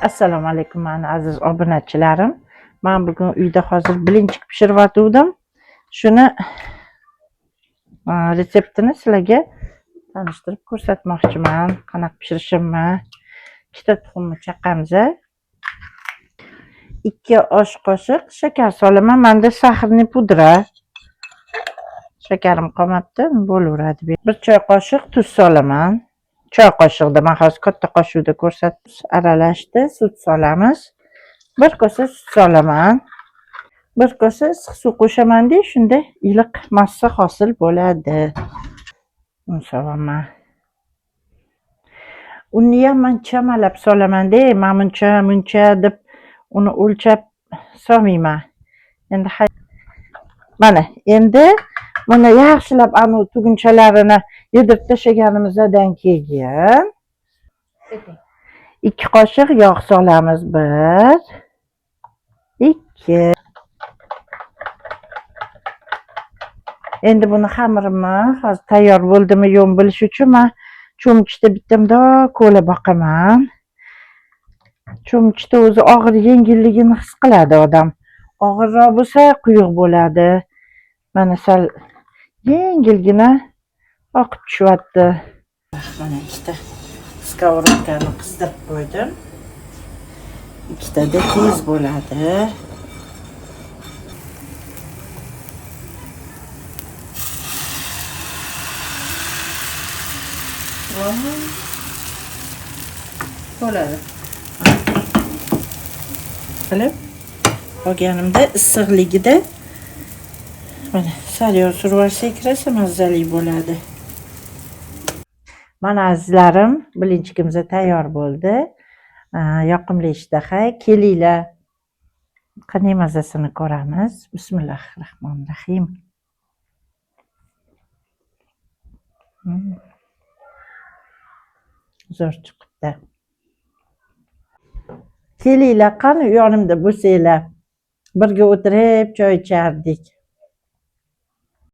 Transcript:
Assalomu alaykum mani aziz obunachilarim. Men bugun uyda hozir bilinchik pishirib Shuni retseptini sizlarga tanishtirib ko'rsatmoqchiman. Qanaqa pishirishimni. 2 tuxumni chaqamiz. 2 osh qoshiq shakar solaman. Menda saxirni pudra. Shakarim qolmabdi, bo'laveradi. 1 choy qoshiq tuz solaman. Choy qoshiqda men hozir katta qoshiqda ko'rsatdim. Aralashdi, sut solamiz. 1 kosa sut solaman. 1 kosa issiq suv qo'shaman-da, shunda iliq massa hosil bo'ladi. Uni solaman. Uni ham men chamalab solaman-da, men muncha deb uni o'lchab solmayman. Endi mana endi buni yaxshilab anu tugunchalarini yedirib tashlaganimizdan keyin 2 qoshiq yog' solamiz. 1 2. Endi buni xamirimni hozir tayyor bo'ldimi yo'q bilish uchun men cho'mchida bittamda ko'la boqaman. Cho'mchida o'zi og'ir yengilligini his qiladi odam. Og'irroq bo'lsa quyuq bo'ladi. Mana sal yengilgina oqib tushyapti. Mana ikkita skоворodkani qistirib qo'ydim. Ikkitada tez bo'ladi. Bo'ladi. Qilib olganimda issiqligida mana sariyog' surib olsak kirasa mazali bo'ladi. Mana azizlarim, bilinchikimiz tayyor bo'ldi. Yoqimli ishtaha, kelinglar. Qanday mazasini ko'ramiz. Bismillahirrohmanirrohim. Zo'r chiqibdi. Kelinglar, qani yonimda bo'lsanglar. Birga o'tirib choy ichardik.